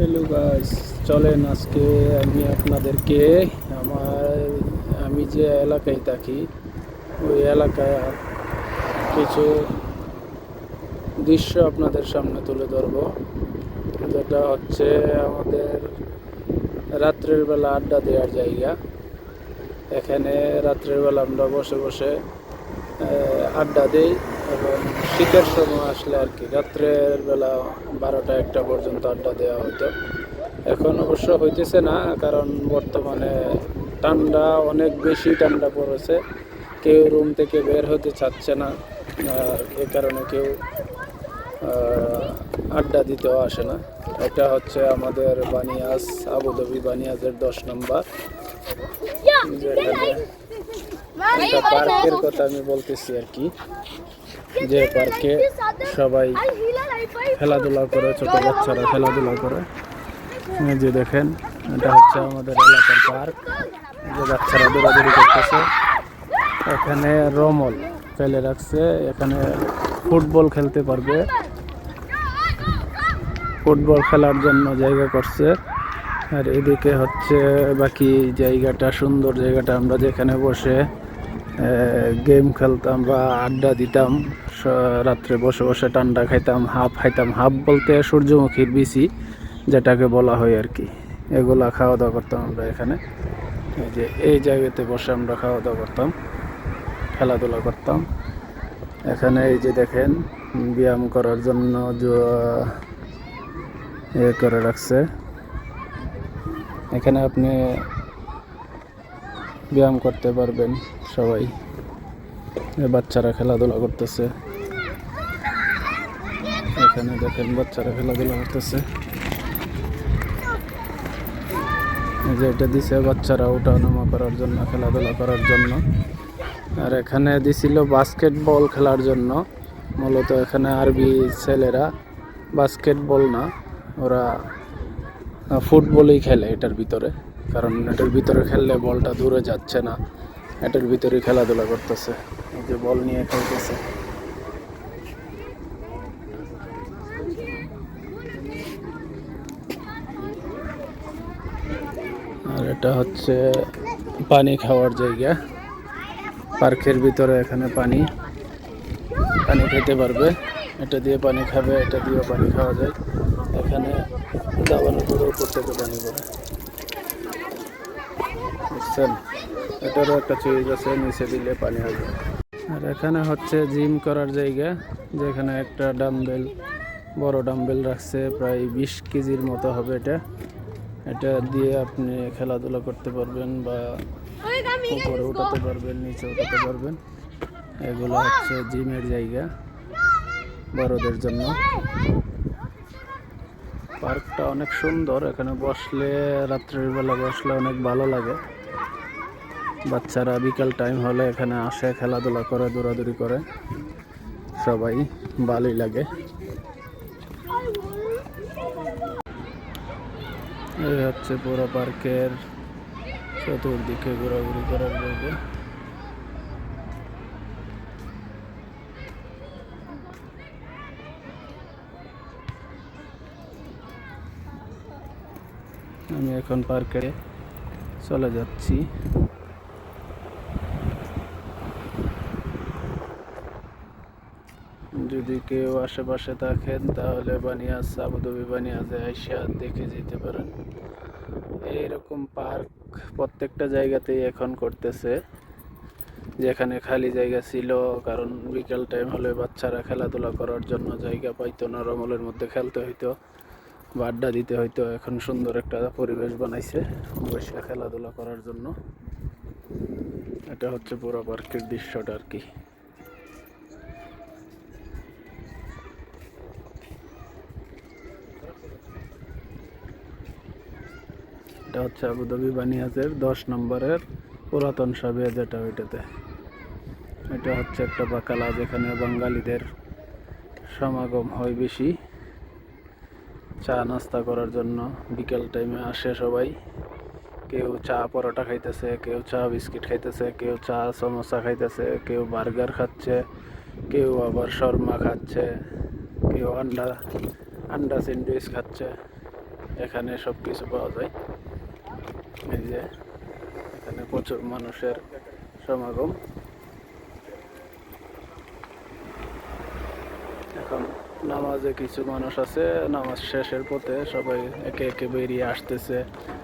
Hello guys, চলেন আজকে আমি আপনাদেরকে আমি যে এলাকায় থাকি ওই এলাকায় কিছু দৃশ্য আপনাদের সামনে তুলে ধরব, যেটা হচ্ছে আমাদের রাত্রের বেলা আড্ডা দেওয়ার জায়গা। এখানে রাত্রের বেলা আমরা বসে বসে আড্ডা দিই এবং শীতের সময় আসলে আর কি রাত্রের বেলা 12টা-1টা পর্যন্ত আড্ডা দেওয়া হতো। এখন অবশ্য হইতেছে না, কারণ বর্তমানে ঠান্ডা অনেক বেশি ঠান্ডা পড়েছে, কেউ রুম থেকে বের হতে চাচ্ছে না, আর এ কারণে কেউ আড্ডা দিতেও আসে না। এটা হচ্ছে আমাদের বানিয়াস, আবুধাবি বানিয়াসের 10 নম্বর, যেখানে একটা পার্কের কথা আমি বলতেছি আর কি, যে পার্কে সবাই খেলাধুলা করে, ছোট বাচ্চারা খেলাধুলা করে। যে দেখেন, এটা হচ্ছে আমাদের এলাকার পার্ক, যে বাচ্চারা দৌড়াদৌড়ি করতেছে। এখানে রমল ফেলে রাখছে, এখানে ফুটবল খেলতে পারবে, ফুটবল খেলার জন্য জায়গা করছে। আর এদিকে হচ্ছে বাকি জায়গাটা, সুন্দর জায়গাটা, আমরা যেখানে বসে গেম খেলতাম বা আড্ডা দিতাম, রাত্রে বসে বসে ঠান্ডা খাইতাম, হাফ খাইতাম। হাফ বলতে সূর্যমুখীর বিচি যেটাকে বলা হয় আর কি, এগুলা খাওয়া দাওয়া করতাম আমরা এখানে। এই যে এই জায়গাতে বসে আমরা খাওয়া দাওয়া করতাম, খেলাধুলা করতাম। এখানে এই যে দেখেন, ব্যায়াম করার জন্য করে রাখছে। এখানে আপনি ব্যায়াম করতে পারবেন সবাই। বাচ্চারা খেলাধুলা করতেছে, এখানে দেখেন বাচ্চারা খেলাধুলা করতেছে। যে এটা দিছে বাচ্চারা ওঠা নামা করার জন্য, খেলাধুলা করার জন্য। আর এখানে দিছিল বাস্কেটবল খেলার জন্য। মূলত এখানে আরবি ছেলেরা বাস্কেটবল না, ওরা ফুটবলই খেলে এটার ভিতরে, কারণ এটার ভিতরে খেললে বলটা দূরে যাচ্ছে না, এটার ভিতরে খেলাধুলা করতেছে। এই যে বল নিয়ে খেলতেছে। আর এটা হচ্ছে পানি খাওয়ার জায়গা, পার্কের ভিতরে। এখানে পানি খেতে পারবে, এটা দিয়ে পানি খাবে, এটা দিয়েও পানি খাওয়া যায়। এখানে দাবানোর পরে উপর থেকে পানি পড়ে, বুঝছেন? এটারও একটা সুইচ আছে, নিচে দিলে পানি হবে। আর এখানে হচ্ছে জিম করার জায়গা, যেখানে একটা ডাম্বেল, বড় ডাম্বেল রাখছে, প্রায় 20 কেজির মতো হবে এটা দিয়ে আপনি খেলাধুলা করতে পারবেন বা উপরে উঠাতে পারবেন, নিচে উঠাতে পারবেন। এগুলো হচ্ছে জিমের জায়গা বড়দের জন্য। পার্কটা অনেক সুন্দর, এখানে বসলে, রাত্রের বেলা বসলে অনেক ভালো লাগে। বাচ্চারা বিকাল টাইম হলে এখানে আসে, খেলাধুলা করে, দৌড়াদৌড়ি করে, সবাই ভালোই লাগে। এই হচ্ছে পুরো পার্কের চতুর্দিকে ঘোরাঘুরি করার জায়গা। আমি এখন পার্কে চলে যাচ্ছি। যদি কেউ আশেপাশে থাকেন তাহলে বানিয়াস, আবুধাবি বানিয়াসে আইসা দেখে যেতে পারেন। এইরকম পার্ক প্রত্যেকটা জায়গাতেই এখন করতেছে, যেখানে খালি জায়গা ছিল, কারণ বিকেল টাইম হলে বাচ্চারা খেলাধুলা করার জন্য জায়গা পাইতো না, রমলের মধ্যে খেলতে হইতো বা আড্ডা দিতে হইতো। এখন সুন্দর একটা পরিবেশ বানাইছে বসে খেলাধুলা করার জন্য। এটা হচ্ছে পুরো পার্কের দৃশ্যটা আর কি। এটা হচ্ছে আবুধাবি বানিয়াসের 10 নম্বরের পুরাতন সাবিয়া, যেটা ওইটাতে। এটা হচ্ছে একটা বাকালা, যেখানে বাঙালিদের সমাগম হয় বেশি, চা নাস্তা করার জন্য বিকেল টাইমে আসে সবাই। কেউ চা পরোটা খাইতেছে, কেউ চা বিস্কিট খাইতেছে, কেউ চা সমোসা খাইতেছে, কেউ বার্গার খাচ্ছে, কেউ আবার শর্মা খাচ্ছে, কেউ আন্ডা স্যান্ডউইচ খাচ্ছে। এখানে সব কিছু পাওয়া যায়। এই যে এখানে প্রচুর মানুষের সমাগম। এখন নামাজে কিছু মানুষ আছে, নামাজ শেষের পথে সবাই একে একে বেরিয়ে আসতেছে,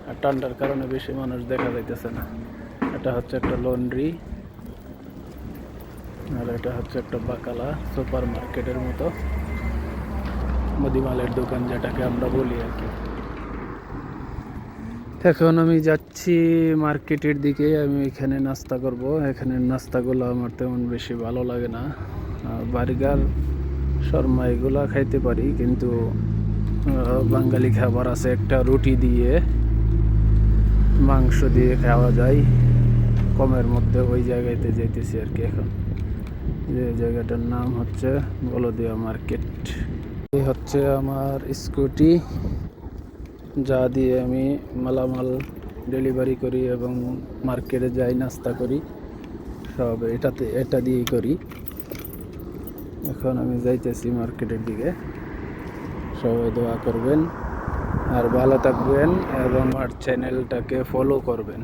আর ঠান্ডার কারণে বেশি মানুষ দেখা যাইতেছে না। এটা হচ্ছে একটা লন্ড্রি, আর এটা হচ্ছে একটা বাকালা সুপার মার্কেটের মতো, মুদিমালের দোকান যেটাকে আমরা বলি আর কি। এখন আমি যাচ্ছি মার্কেটের দিকে, আমি এখানে নাস্তা করব। এখানে নাস্তাগুলো আমার তেমন বেশি ভালো লাগে না। বার্গার, শর্মা এগুলা খাইতে পারি, কিন্তু বাঙালি খাবার আছে একটা, রুটি দিয়ে মাংস দিয়ে খাওয়া যায় কমের মধ্যে, ওই জায়গাতে যাইতেছি আর কি এখন। যে জায়গাটার নাম হচ্ছে বলদিয়া মার্কেট। এই হচ্ছে আমার স্কুটি, যা দিয়ে আমি মালামাল ডেলিভারি করি এবং মার্কেটে যাই, নাস্তা করি, সব এটা দিয়েই করি। এখন আমি যাইতেছি মার্কেটের দিকে। সবাই দোয়া করবেন আর ভালো থাকবেন এবং আমার চ্যানেলটাকে ফলো করবেন।